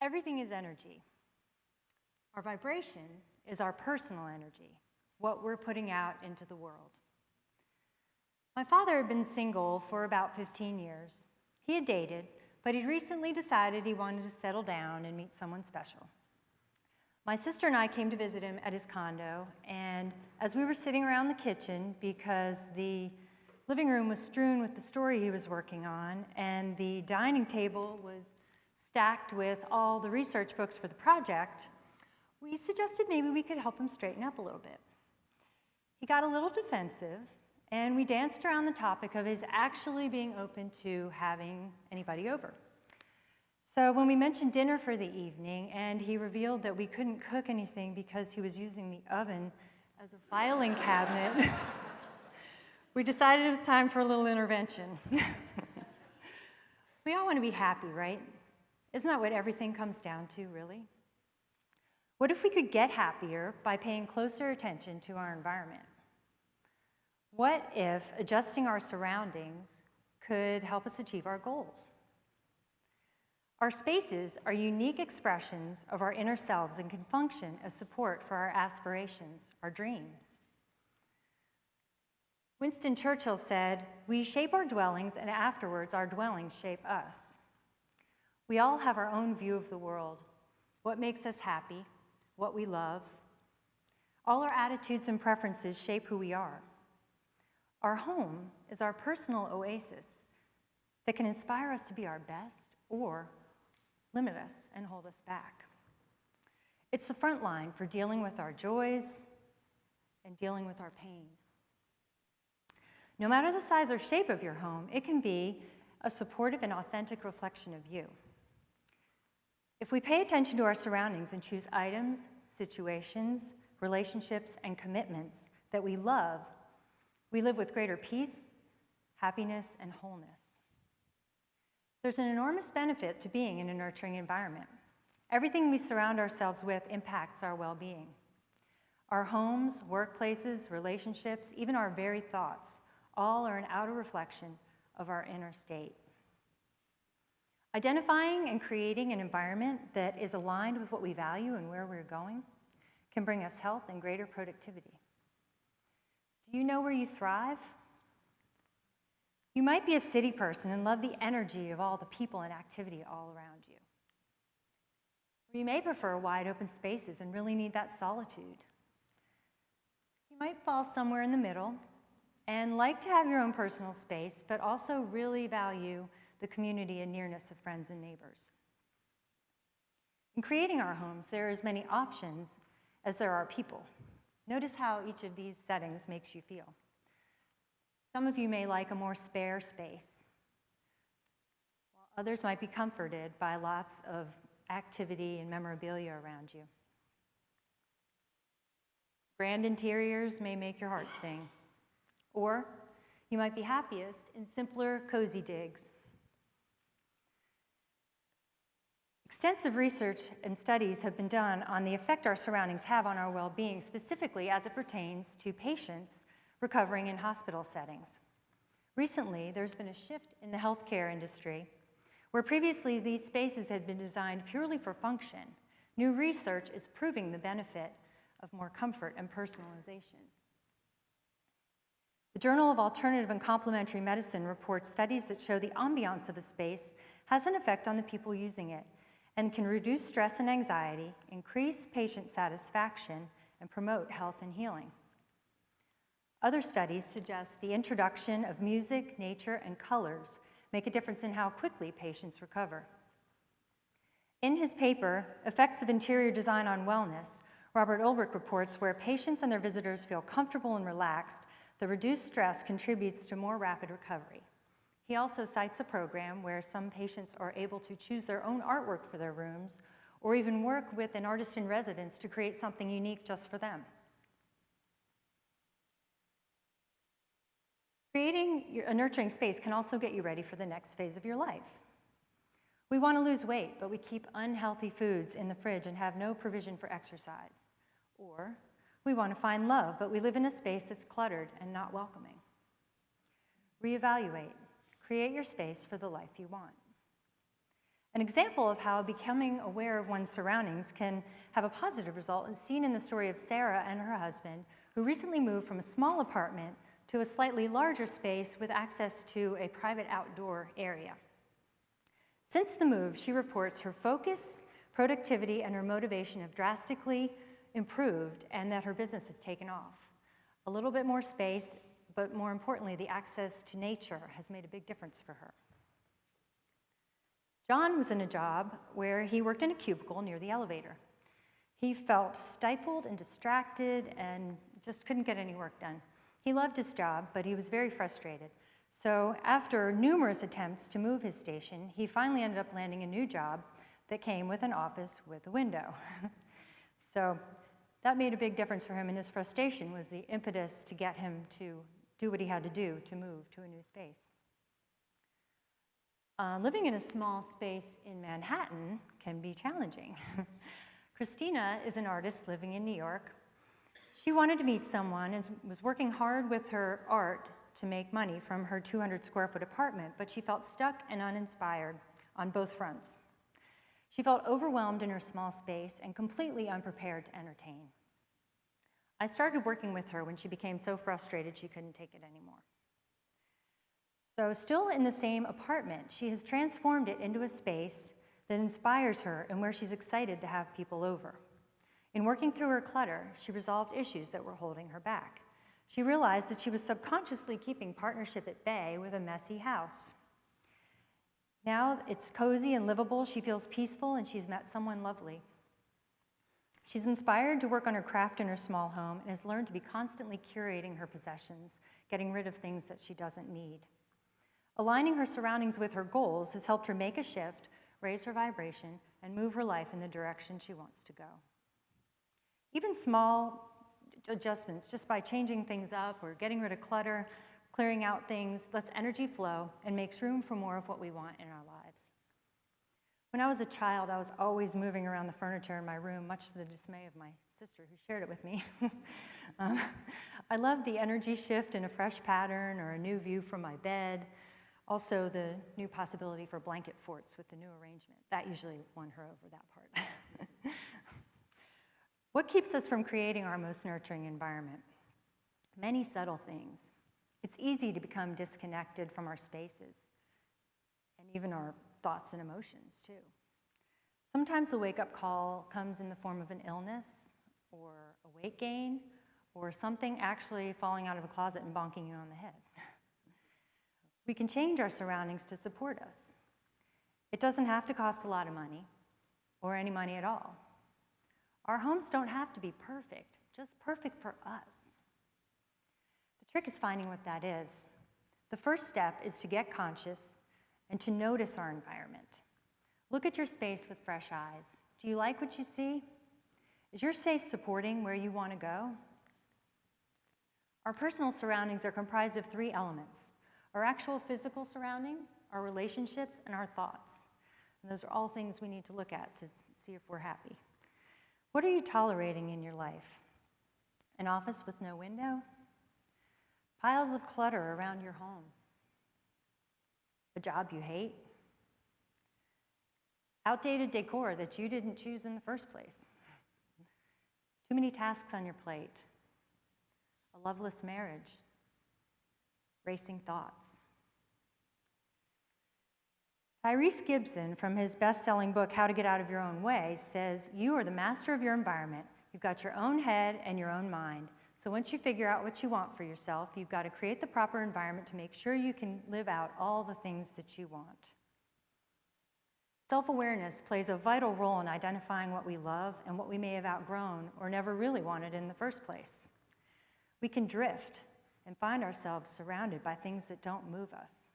Everything is energy. Our vibration is our personal energy, what we're putting out into the world. My father had been single for about 15 years. He had dated, but he'd recently decided he wanted to settle down and meet someone special. My sister and I came to visit him at his condo, and as we were sitting around the kitchen, because the living room was strewn with the story he was working on, and the dining table was stacked with all the research books for the project, we suggested maybe we could help him straighten up a little bit. He got a little defensive, and we danced around the topic of his actually being open to having anybody over. So when we mentioned dinner for the evening, and he revealed that we couldn't cook anything because he was using the oven as a filing cabinet, we decided it was time for a little intervention. We all want to be happy, right? Isn't that what everything comes down to, really? What if we could get happier by paying closer attention to our environment? What if adjusting our surroundings could help us achieve our goals? Our spaces are unique expressions of our inner selves and can function as support for our aspirations, our dreams. Winston Churchill said, "We shape our dwellings, and afterwards our dwellings shape us." We all have our own view of the world, what makes us happy, what we love. All our attitudes and preferences shape who we are. Our home is our personal oasis that can inspire us to be our best or limit us and hold us back. It's the front line for dealing with our joys and dealing with our pain. No matter the size or shape of your home, it can be a supportive and authentic reflection of you. If we pay attention to our surroundings and choose items, situations, relationships, and commitments that we love, we live with greater peace, happiness, and wholeness. There's an enormous benefit to being in a nurturing environment. Everything we surround ourselves with impacts our well-being. Our homes, workplaces, relationships, even our very thoughts, all are an outer reflection of our inner state. Identifying and creating an environment that is aligned with what we value and where we're going can bring us health and greater productivity. Do you know where you thrive? You might be a city person and love the energy of all the people and activity all around you. Or you may prefer wide open spaces and really need that solitude. You might fall somewhere in the middle and like to have your own personal space, but also really value the community and nearness of friends and neighbors. In creating our homes, there are as many options as there are people. Notice how each of these settings makes you feel. Some of you may like a more spare space, while others might be comforted by lots of activity and memorabilia around you. Grand interiors may make your heart sing, or you might be happiest in simpler, cozy digs. Extensive research and studies have been done on the effect our surroundings have on our well-being, specifically as it pertains to patients recovering in hospital settings. Recently, there's been a shift in the healthcare industry where previously these spaces had been designed purely for function. New research is proving the benefit of more comfort and personalization. The Journal of Alternative and Complementary Medicine reports studies that show the ambiance of a space has an effect on the people using it and can reduce stress and anxiety, increase patient satisfaction, and promote health and healing. Other studies suggest the introduction of music, nature, and colors make a difference in how quickly patients recover. In his paper, Effects of Interior Design on Wellness, Robert Ulrich reports where patients and their visitors feel comfortable and relaxed, the reduced stress contributes to more rapid recovery. He also cites a program where some patients are able to choose their own artwork for their rooms or even work with an artist in residence to create something unique just for them. Creating a nurturing space can also get you ready for the next phase of your life. We want to lose weight, but we keep unhealthy foods in the fridge and have no provision for exercise. Or we want to find love, but we live in a space that's cluttered and not welcoming. Reevaluate. Create your space for the life you want. An example of how becoming aware of one's surroundings can have a positive result is seen in the story of Sarah and her husband, who recently moved from a small apartment to a slightly larger space with access to a private outdoor area. Since the move, she reports her focus, productivity, and her motivation have drastically improved and that her business has taken off. A little bit more space, but more importantly, the access to nature has made a big difference for her. John was in a job where he worked in a cubicle near the elevator. He felt stifled and distracted and just couldn't get any work done. He loved his job, but he was very frustrated. So after numerous attempts to move his station, he finally ended up landing a new job that came with an office with a window. So that made a big difference for him, and his frustration was the impetus to get him to do what he had to do to move to a new space. Living in a small space in Manhattan can be challenging. Christina is an artist living in New York. She wanted to meet someone and was working hard with her art to make money from her 200 square foot apartment, but she felt stuck and uninspired on both fronts. She felt overwhelmed in her small space and completely unprepared to entertain. I started working with her when she became so frustrated she couldn't take it anymore. So still in the same apartment, she has transformed it into a space that inspires her and where she's excited to have people over. In working through her clutter, she resolved issues that were holding her back. She realized that she was subconsciously keeping partnership at bay with a messy house. Now it's cozy and livable, she feels peaceful, and she's met someone lovely. She's inspired to work on her craft in her small home and has learned to be constantly curating her possessions, getting rid of things that she doesn't need. Aligning her surroundings with her goals has helped her make a shift, raise her vibration, and move her life in the direction she wants to go. Even small adjustments, just by changing things up or getting rid of clutter, clearing out things, lets energy flow and makes room for more of what we want in our lives. When I was a child, I was always moving around the furniture in my room, much to the dismay of my sister who shared it with me. I loved the energy shift in a fresh pattern or a new view from my bed. Also, the new possibility for blanket forts with the new arrangement. That usually won her over, that part. What keeps us from creating our most nurturing environment? Many subtle things. It's easy to become disconnected from our spaces and even our thoughts and emotions, too. Sometimes the wake-up call comes in the form of an illness or a weight gain or something actually falling out of a closet and bonking you on the head. We can change our surroundings to support us. It doesn't have to cost a lot of money or any money at all. Our homes don't have to be perfect, just perfect for us. The trick is finding what that is. The first step is to get conscious and to notice our environment. Look at your space with fresh eyes. Do you like what you see? Is your space supporting where you want to go? Our personal surroundings are comprised of three elements: our actual physical surroundings, our relationships, and our thoughts. And those are all things we need to look at to see if we're happy. What are you tolerating in your life? An office with no window? Piles of clutter around your home? A job you hate? Outdated decor that you didn't choose in the first place? Too many tasks on your plate? A loveless marriage? Racing thoughts? Tyrese Gibson, from his best-selling book, How to Get Out of Your Own Way, says, "You are the master of your environment. You've got your own head and your own mind. So once you figure out what you want for yourself, you've got to create the proper environment to make sure you can live out all the things that you want." Self-awareness plays a vital role in identifying what we love and what we may have outgrown or never really wanted in the first place. We can drift and find ourselves surrounded by things that don't move us,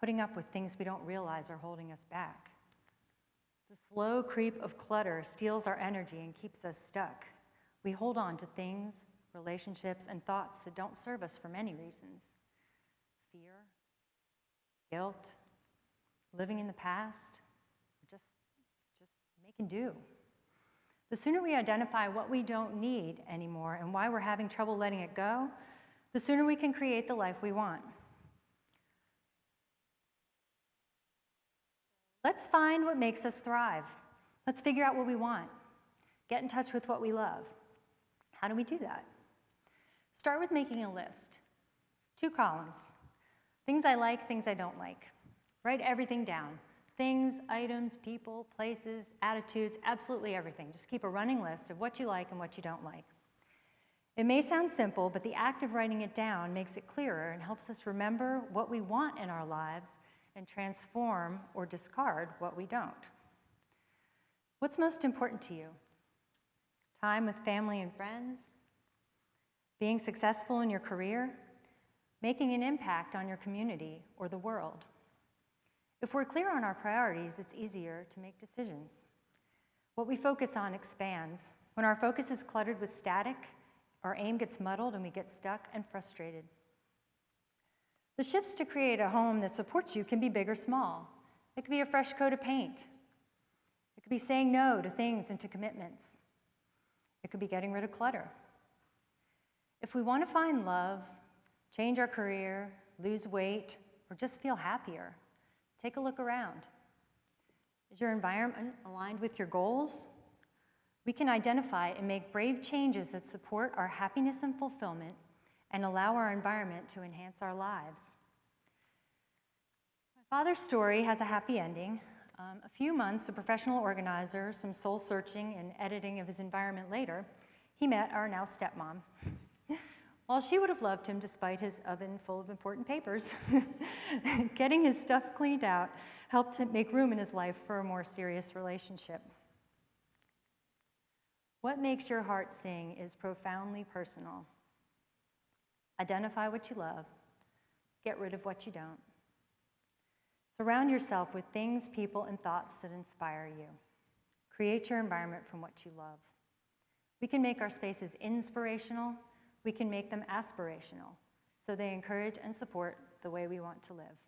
putting up with things we don't realize are holding us back. The slow creep of clutter steals our energy and keeps us stuck. We hold on to things, relationships, and thoughts that don't serve us for many reasons: fear, guilt, living in the past, just making do. The sooner we identify what we don't need anymore and why we're having trouble letting it go, the sooner we can create the life we want. Let's find what makes us thrive. Let's figure out what we want. Get in touch with what we love. How do we do that? Start with making a list. 2 columns. Things I like, things I don't like. Write everything down. Things, items, people, places, attitudes, absolutely everything. Just keep a running list of what you like and what you don't like. It may sound simple, but the act of writing it down makes it clearer and helps us remember what we want in our lives and transform or discard what we don't. What's most important to you? Time with family and friends? Being successful in your career? Making an impact on your community or the world? If we're clear on our priorities, it's easier to make decisions. What we focus on expands. When our focus is cluttered with static, our aim gets muddled and we get stuck and frustrated. The shifts to create a home that supports you can be big or small. It could be a fresh coat of paint. It could be saying no to things and to commitments. It could be getting rid of clutter. If we want to find love, change our career, lose weight, or just feel happier, take a look around. Is your environment aligned with your goals? We can identify and make brave changes that support our happiness and fulfillment and allow our environment to enhance our lives. My father's story has a happy ending. A few months, a professional organizer, some soul searching and editing of his environment later, he met our now stepmom. While she would have loved him despite his oven full of important papers, getting his stuff cleaned out helped him make room in his life for a more serious relationship. What makes your heart sing is profoundly personal. Identify what you love. Get rid of what you don't. Surround yourself with things, people, and thoughts that inspire you. Create your environment from what you love. We can make our spaces inspirational. We can make them aspirational, so they encourage and support the way we want to live.